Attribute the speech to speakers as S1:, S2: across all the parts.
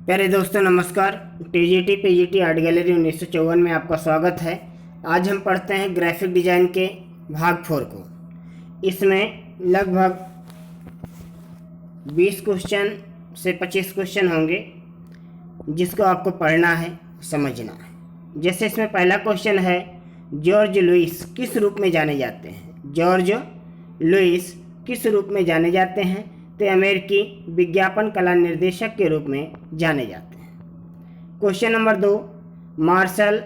S1: प्यारे दोस्तों नमस्कार। टीजीटी पीजीटी आर्ट गैलरी 1954 में आपका स्वागत है। आज हम पढ़ते हैं ग्राफिक डिजाइन के भाग 4 को। इसमें लगभग 20 क्वेश्चन से 25 क्वेश्चन होंगे जिसको आपको पढ़ना है, समझना है। जैसे इसमें पहला क्वेश्चन है, जॉर्ज लुइस किस रूप में जाने जाते हैं? जॉर्ज लुइस किस रूप में जाने जाते हैं? तो अमेरिकी विज्ञापन कला निर्देशक के रूप में जाने जाते हैं। क्वेश्चन नंबर 2, मार्शल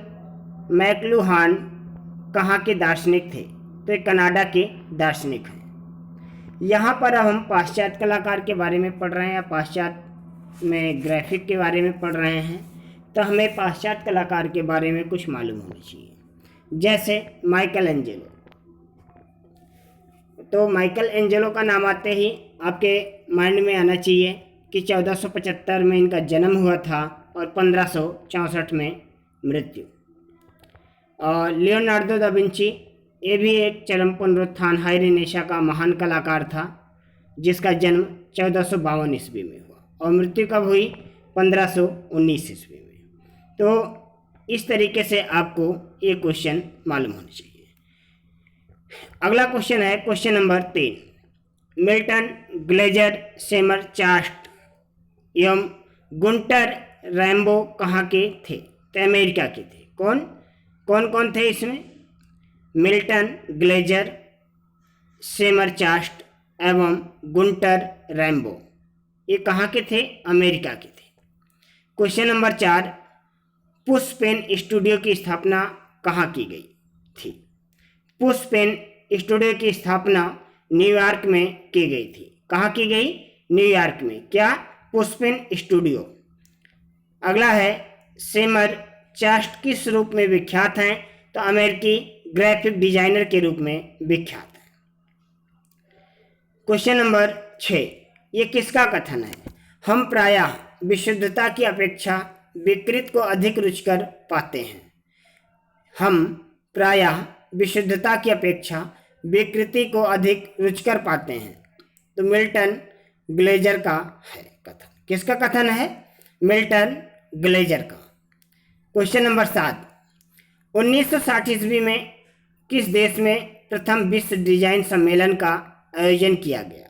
S1: मैकलुहान कहाँ के दार्शनिक थे? तो एक कनाडा के दार्शनिक हैं। यहाँ पर अब हम पाश्चात्य कलाकार के बारे में पढ़ रहे हैं या पाश्चात्य में ग्राफिक के बारे में पढ़ रहे हैं, तो हमें पाश्चात्य कलाकार के बारे में कुछ मालूम होना चाहिए। जैसे माइकल एंजेलो, तो माइकल एंजेलो का नाम आते ही आपके माइंड में आना चाहिए कि 1475 में इनका जन्म हुआ था और 1564 में मृत्यु। और लियोनार्डो दा विंची, ये भी एक चरम पुनरुत्थान हाई रेनेसा का महान कलाकार था जिसका जन्म 1452 ईस्वी में हुआ और मृत्यु कब हुई? 1519 ईस्वी में। तो इस तरीके से आपको ये क्वेश्चन मालूम होना चाहिए। अगला क्वेश्चन है question number 3, Milton Glaser Seymour Chwast एवं गुंटर रैम्बो कहाँ के थे? तो अमेरिका के थे। कौन कौन थे इसमें? मिल्टन ग्लेजर सेमर चास्ट एवं गुंटर रैम्बो, ये कहाँ के थे? अमेरिका के थे। Question number 4, Push Pin Studio की स्थापना कहाँ की गई थी? पुश पेन स्टूडियो की स्थापना न्यूयॉर्क में की गई थी। कहाँ की गई? न्यूयॉर्क में। क्या? Push Pin Studio. अगला है, सेमर चास्ट किस रूप में विख्यात हैं? तो अमेरिकी ग्राफिक डिजाइनर के रूप में विख्यात है। क्वेश्चन नंबर 6, ये किसका कथन है? हम प्रायः विशुद्धता की अपेक्षा विकृत को अधिक रुचिकर पाते हैं। हम प्रायः विशुद्धता की अपेक्षा विकृति को अधिक रुचिकर पाते हैं। तो मिल्टन ग्लेजर का है कथन। किसका कथन है? मिल्टन ग्लेजर का। क्वेश्चन नंबर 7, 1960 ईस्वी में किस देश में प्रथम विश्व डिजाइन सम्मेलन का आयोजन किया गया?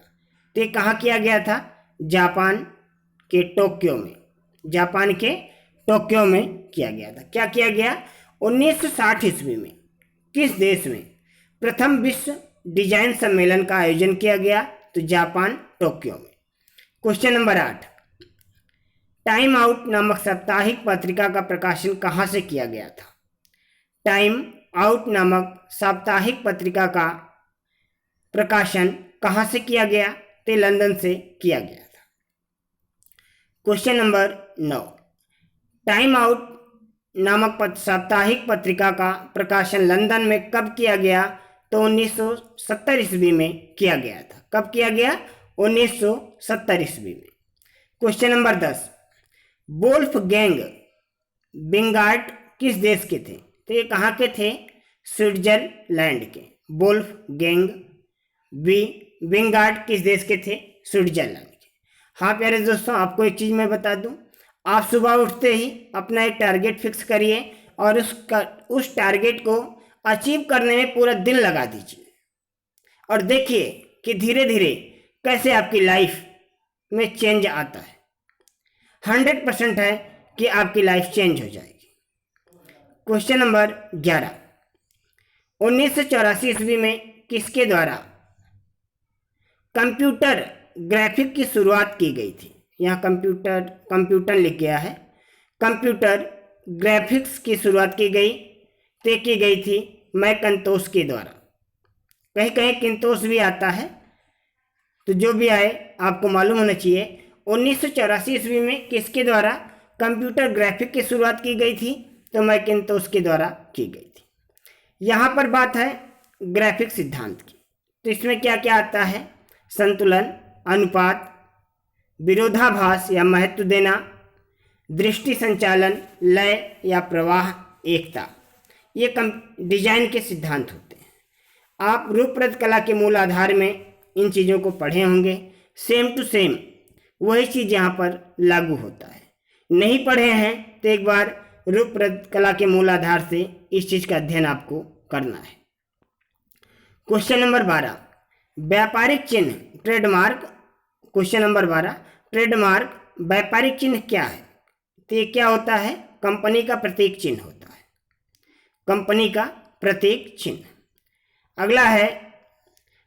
S1: तो ये कहाँ किया गया था? जापान के टोक्यो में। जापान के टोक्यो में किया गया था। क्या किया गया? 1960 ईस्वी में किस देश में प्रथम विश्व डिजाइन सम्मेलन का आयोजन किया गया? तो जापान टोक्यो में। क्वेश्चन नंबर 8, टाइम आउट नामक साप्ताहिक पत्रिका का प्रकाशन कहाँ से किया गया था? टाइम आउट नामक साप्ताहिक पत्रिका का प्रकाशन कहाँ से किया गया? तो लंदन से किया गया था। क्वेश्चन नंबर 9, टाइम आउट नामक साप्ताहिक पत्रिका का प्रकाशन लंदन में कब किया गया? तो 1970 ईस्वी में किया गया था। कब किया गया? 1970 ईस्वी में। क्वेश्चन नंबर 10, वोल्फगैंग विंगार्ट किस देश के थे? तो ये कहाँ के थे? स्विट्जरलैंड के। वोल्फगैंग विंगार्ट किस देश के थे? स्विट्जरलैंड के। हाँ प्यारे दोस्तों, आपको एक चीज़ मैं बता दूं, आप सुबह उठते ही अपना एक टारगेट फिक्स करिए और उस टारगेट को अचीव करने में पूरा दिन लगा दीजिए और देखिए कि धीरे धीरे कैसे आपकी लाइफ में चेंज आता है। 100% है कि आपकी लाइफ चेंज हो जाएगी। क्वेश्चन नंबर 11, 1984 ईस्वी में किसके द्वारा कंप्यूटर ग्राफिक की शुरुआत की गई थी? यहाँ कंप्यूटर लिख गया है। कंप्यूटर ग्राफिक्स की शुरुआत की गई थी मैकिन्टोश के द्वारा। कहीं कहीं किंतोश भी आता है, तो जो भी आए आपको मालूम होना चाहिए। 1984 ईस्वी में किसके द्वारा कंप्यूटर ग्राफिक की शुरुआत की गई थी? तो मैकिन्टोश के द्वारा की गई थी। यहाँ पर बात है ग्राफिक सिद्धांत की, तो इसमें क्या क्या आता है? संतुलन, अनुपात, विरोधाभास या महत्व देना, दृष्टि संचालन, लय या प्रवाह, एकता, ये डिजाइन के सिद्धांत होते हैं। आप रूपरत कला के मूल आधार में इन चीज़ों को पढ़े होंगे। सेम टू सेम वही चीज़ यहाँ पर लागू होता है। नहीं पढ़े हैं तो एक बार रूप कला के मूल आधार से इस चीज का अध्ययन आपको करना है। क्वेश्चन नंबर 12, व्यापारिक चिन्ह ट्रेडमार्क। क्वेश्चन नंबर 12, ट्रेडमार्क व्यापारिक चिन्ह क्या है? तो ये क्या होता है? कंपनी का प्रतीक चिन्ह होता है, कंपनी का प्रतीक चिन्ह। अगला है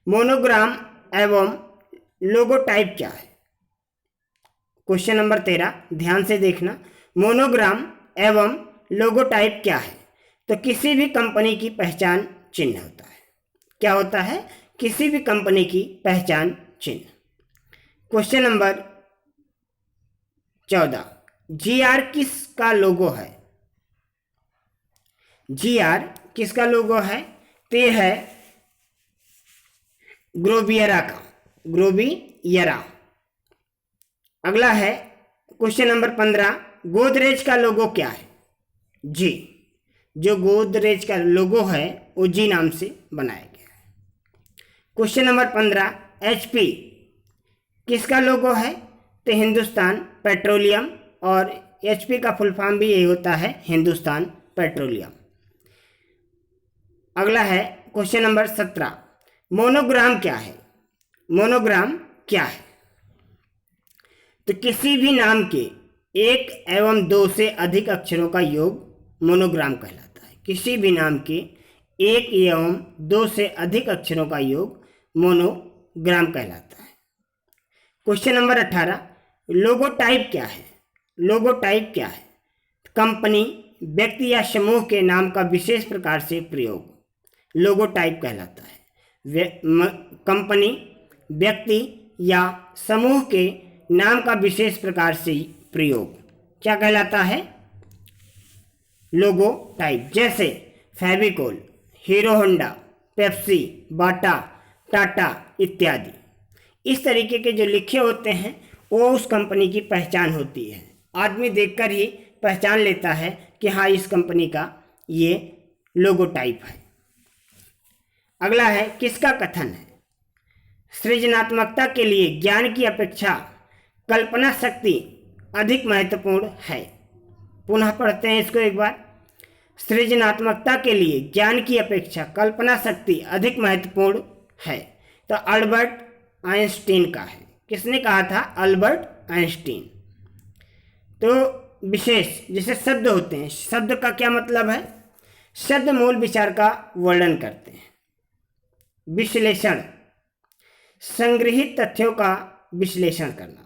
S1: मोनोग्राम एवं लोगोटाइप क्या है? क्वेश्चन नंबर 13, ध्यान से देखना। मोनोग्राम एवं लोगोटाइप क्या है? तो किसी भी कंपनी की पहचान चिन्ह होता है। क्या होता है? किसी भी कंपनी की पहचान चिन्ह। क्वेश्चन नंबर 14, जीआर किसका लोगो है? जीआर किसका लोगो है? तो ये है ग्रोवियरा का, ग्रोवियरा। अगला है क्वेश्चन नंबर 15, गोदरेज का लोगो क्या है? जी, जो गोदरेज का लोगो है वो जी नाम से बनाया गया है। क्वेश्चन नंबर 15, एचपी किसका लोगो है? तो हिंदुस्तान पेट्रोलियम, और एचपी का फुल फॉर्म भी यही होता है, हिंदुस्तान पेट्रोलियम। अगला है क्वेश्चन नंबर 17, मोनोग्राम क्या है? मोनोग्राम क्या है? तो किसी भी नाम के एक एवं दो से अधिक अक्षरों का योग मोनोग्राम कहलाता है। किसी भी नाम के एक एवं दो से अधिक अक्षरों का योग मोनोग्राम कहलाता है। क्वेश्चन नंबर 18, लोगोटाइप क्या है? लोगोटाइप क्या है? कंपनी, व्यक्ति या समूह के नाम का विशेष प्रकार से प्रयोग लोगोटाइप कहलाता है। कंपनी, व्यक्ति या समूह के नाम का विशेष प्रकार से प्रयोग क्या कहलाता है? लोगोटाइप। जैसे फेविकोल, हीरो होंडा, पेप्सी, बाटा, टाटा इत्यादि। इस तरीके के जो लिखे होते हैं वो उस कंपनी की पहचान होती है। आदमी देखकर ही पहचान लेता है कि हाँ, इस कंपनी का ये लोगोटाइप है। अगला है किसका कथन है? सृजनात्मकता के लिए ज्ञान की अपेक्षा कल्पना शक्ति अधिक महत्वपूर्ण है। पुनः पढ़ते हैं इसको एक बार। सृजनात्मकता के लिए ज्ञान की अपेक्षा कल्पना शक्ति अधिक महत्वपूर्ण है। तो अल्बर्ट आइंस्टीन का है। किसने कहा था? Albert Einstein. तो विशेष जैसे शब्द होते हैं, शब्द का क्या मतलब है? शब्द मूल विचार का वर्णन करते हैं। विश्लेषण, संग्रहित तथ्यों का विश्लेषण करना।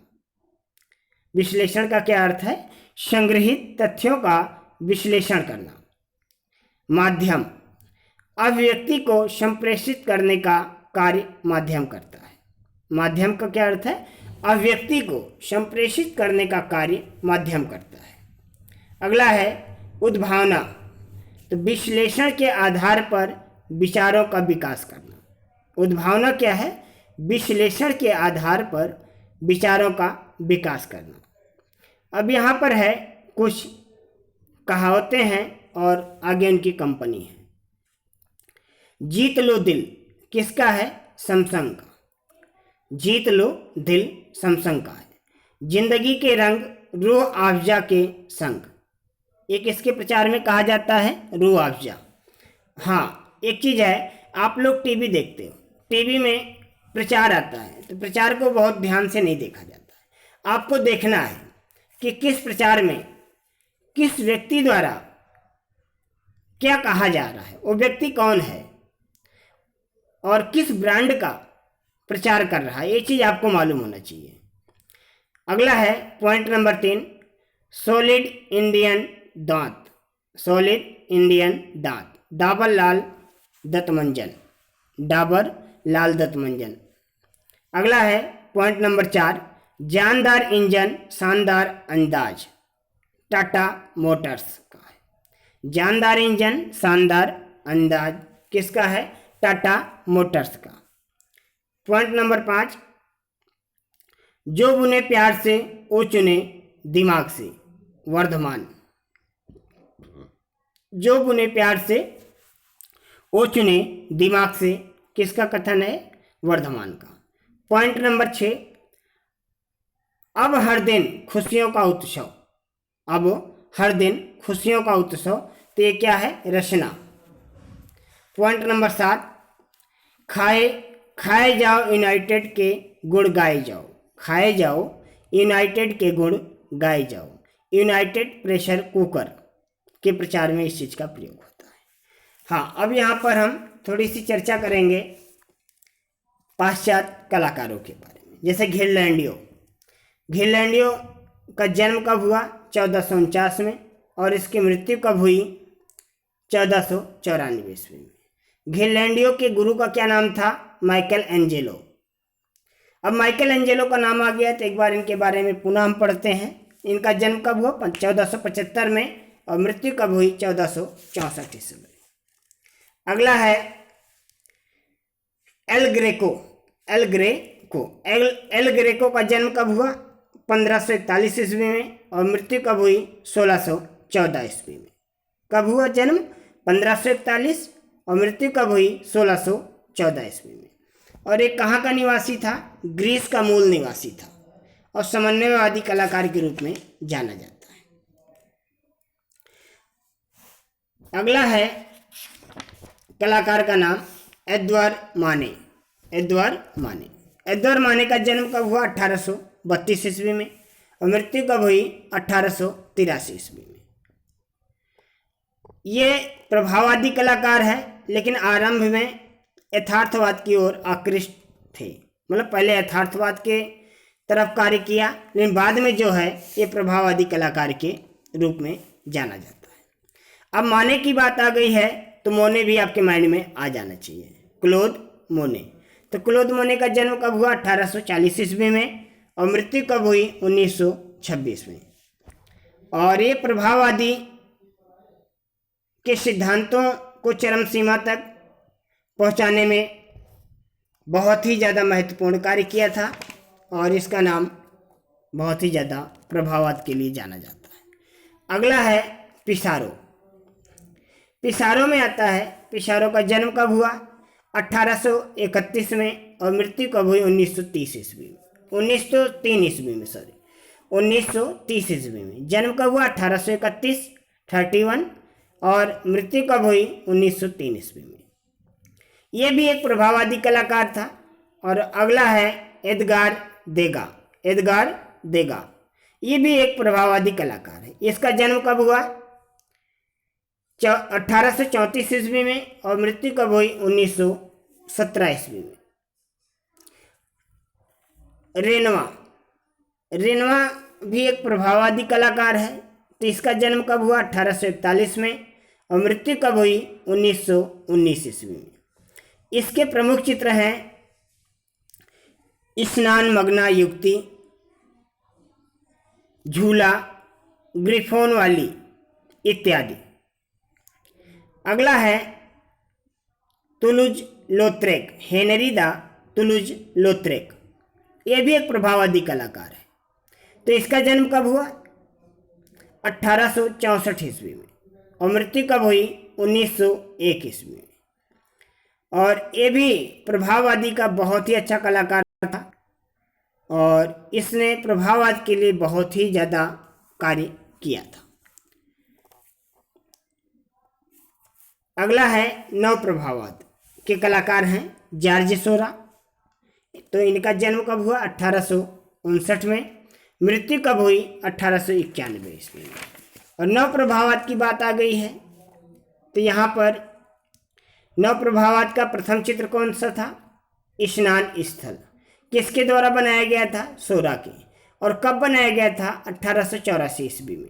S1: विश्लेषण का क्या अर्थ है? संग्रहित तथ्यों का विश्लेषण करना। माध्यम, अभिव्यक्ति को संप्रेषित करने का कार्य माध्यम करता है। माध्यम का क्या अर्थ है? अभिव्यक्ति को संप्रेषित करने का कार्य माध्यम करता है। अगला है उद्भावना, तो विश्लेषण के आधार पर विचारों का विकास करना। उद्भावना क्या है? विश्लेषण के आधार पर विचारों का विकास करना। अब यहाँ पर है कुछ कहावतें हैं और आगे उनकी कंपनी है। जीत लो दिल किसका है? सैमसंग का। जीत लो दिल सैमसंग का है। जिंदगी के रंग रूह अफ़ज़ा के संग, एक इसके प्रचार में कहा जाता है रूह अफ़ज़ा। हाँ, एक चीज़ है, आप लोग टीवी देखते हो, टीवी में प्रचार आता है तो प्रचार को बहुत ध्यान से नहीं देखा जाता है। आपको देखना है कि किस प्रचार में किस व्यक्ति द्वारा क्या कहा जा रहा है, वो व्यक्ति कौन है और किस ब्रांड का प्रचार कर रहा है, ये चीज़ आपको मालूम होना चाहिए। अगला है पॉइंट नंबर 3, सॉलिड इंडियन दांत। सॉलिड इंडियन दांत, डाबर लाल दत्तमंजन। डाबर लाल दत्तमंजन। अगला है पॉइंट नंबर 4, जानदार इंजन शानदार अंदाज। टाटा मोटर्स का है। जानदार इंजन शानदार अंदाज किसका है? टाटा मोटर्स का। पॉइंट नंबर 5, जो बुने प्यार से वो चुने दिमाग से। वर्धमान। जो बुने प्यार से वो चुने दिमाग से किसका कथन है? वर्धमान का। पॉइंट नंबर 6, अब हर दिन खुशियों का उत्सव। अब हर दिन खुशियों का उत्सव, तो ये क्या है? रचना। पॉइंट नंबर 7, खाए जाओ यूनाइटेड के गुण गाए जाओ। खाए जाओ यूनाइटेड के गुण गाए जाओ। यूनाइटेड प्रेशर कुकर के प्रचार में इस चीज़ का प्रयोग होता है। हाँ, अब यहाँ पर हम थोड़ी सी चर्चा करेंगे पाश्चात्य कलाकारों के बारे में, जैसे घिरलैंडियो। घिरलैंडियो का जन्म कब हुआ? 1449 में, और इसकी मृत्यु कब हुई? 1494 ईस्वी में। घिरलैंडियो के गुरु का क्या नाम था? Michael Angelo. अब माइकल एंजेलो का नाम आ गया तो एक बार इनके बारे में पुनः हम पढ़ते हैं। इनका जन्म कब हुआ? 1475 में, और मृत्यु कब हुई? 1464 ईस्वी में। अगला है एल ग्रेको। एल ग्रेको का जन्म कब हुआ? 1541 ईस्वी में, और मृत्यु कब हुई? 1614 ईस्वी में। कब हुआ जन्म? 1541, और मृत्यु कब हुई? 1614 ईस्वी में। और एक कहाँ का निवासी था? ग्रीस का मूल निवासी था, और समन्वयवादी कलाकार के रूप में जाना जाता है। अगला है कलाकार का नाम एडवर्ड माने। एडवर्ड माने का जन्म कब हुआ? 1832 ईस्वी में, और मृत्यु कब हुई? 1883 ईस्वी में। ये प्रभाववादी कलाकार है, लेकिन आरंभ में यथार्थवाद की ओर आकृष्ट थे। मतलब पहले यथार्थवाद के तरफ कार्य किया, लेकिन बाद में जो है ये प्रभाववादी कलाकार के रूप में जाना जाता है। अब माने की बात आ गई है तो मोने भी आपके माइंड में आ जाना चाहिए। क्लोद मोने। तो क्लोद मोने का जन्म कब हुआ? 1840 ईस्वी में, और मृत्यु कब हुई? 1926 में। और ये प्रभाववादी के सिद्धांतों को चरम सीमा तक पहुंचाने में बहुत ही ज़्यादा महत्वपूर्ण कार्य किया था, और इसका नाम बहुत ही ज़्यादा प्रभाववाद के लिए जाना जाता है। अगला है पिसारो। पिसारो में आता है, पिसारो का जन्म कब हुआ? 1831 में, और मृत्यु कब हुई? 1930 ईस्वी में। 1903 ईस्वी में, सॉरी 1930 ईस्वी में। जन्म कब हुआ? 1831, 31, और मृत्यु कब हुई? 1903 ईस्वी में। यह भी एक प्रभाववादी कलाकार था। और अगला है एडगार देगा। ये भी एक प्रभाववादी कलाकार है। इसका जन्म कब हुआ? 1834 ईस्वी में, और मृत्यु कब हुई? 1917 ईस्वी में। रेनवा भी एक प्रभाववादी कलाकार है। तो इसका जन्म कब हुआ? 1841 में, और मृत्यु कब हुई? 1919 ईस्वी में। इसके प्रमुख चित्र हैं स्नान मग्ना युक्ति, झूला, ग्रिफोन वाली इत्यादि। अगला है तुलुज लोत्रेक, हेनरी द तुलुज लोत्रेक। यह भी एक प्रभाववादी कलाकार है। तो इसका जन्म कब हुआ? 1864 ईस्वी में, और मृत्यु कब हुई? 1901 ईस्वी में। और ये भी प्रभाववादी का बहुत ही अच्छा कलाकार था, और इसने प्रभाववाद के लिए बहुत ही ज़्यादा कार्य किया था। अगला है नव प्रभाववाद के कलाकार हैं जॉर्ज सोरा। तो इनका जन्म कब हुआ? 1859 में, मृत्यु कब हुई? 1891 ईस्वी में। और नव प्रभाववाद की बात आ गई है तो यहाँ पर नव प्रभाववाद का प्रथम चित्र कौन सा था? स्नान स्थल। किसके द्वारा बनाया गया था? सोरा के। और कब बनाया गया था? 1884 ईस्वी में।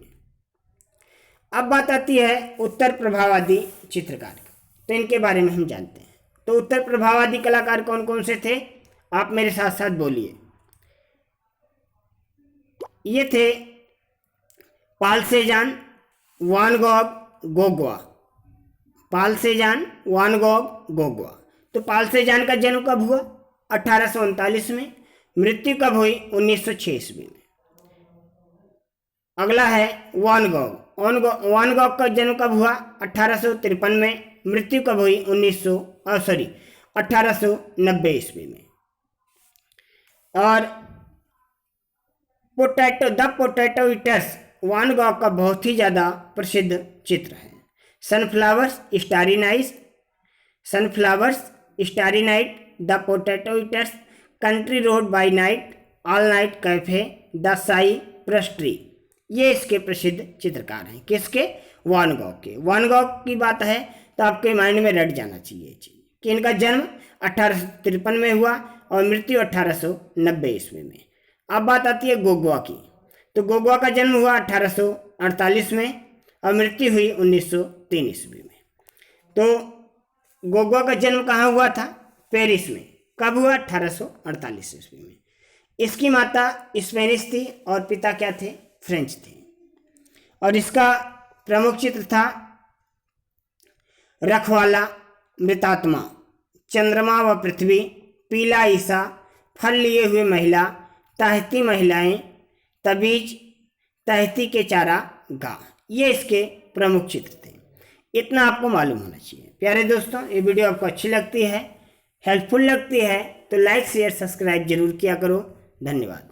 S1: अब बात आती है उत्तर प्रभाववादी चित्रकार की। तो इनके बारे में हम जानते हैं। तो उत्तर प्रभाववादी कलाकार कौन कौन से थे? आप मेरे साथ साथ बोलिए। ये थे पाल सेजान, वान गॉग, गोगवा। पाल सेजान, वान गॉग, गोगवा। तो पाल सेजान का जन्म कब हुआ? 1839 में, मृत्यु कब हुई? 1906 ईस्वी में। अगला है वान गॉग। वान गॉग का जन्म कब हुआ? 1853 में, मृत्यु कब हुई? 1890 ईस्वी में। और the Potato Eaters Van Gogh का बहुत ही ज़्यादा प्रसिद्ध चित्र है। Sunflowers Starry Night, the Potato Eaters, Country Road by Night, All Night Cafe, the Cypress Tree, ये इसके प्रसिद्ध चित्रकार हैं। किसके? वान गॉग के। वान गॉग की बात है तो आपके माइंड में रट जाना चाहिए कि इनका जन्म 1853 में हुआ और मृत्यु 1890 ईस्वी में। अब बात आती है गोगोआ की। तो गोगोआ का जन्म हुआ 1848 में और मृत्यु हुई 1903 ईस्वी में। तो गोगोआ का जन्म कहाँ हुआ था? पेरिस में। कब हुआ? 1848 ईस्वी में। इसकी माता स्पेनिश थी और पिता क्या थे? फ्रेंच थे। और इसका प्रमुख चित्र था रखवाला, मृतात्मा, चंद्रमा व पृथ्वी, पीला ईसा, फल लिए हुए महिला, तहती महिलाएं, तबीज, तहती के चारागाह, ये इसके प्रमुख चित्र थे। इतना आपको मालूम होना चाहिए। प्यारे दोस्तों, ये वीडियो आपको अच्छी लगती है, हेल्पफुल लगती है तो लाइक शेयर सब्सक्राइब जरूर किया करो। धन्यवाद।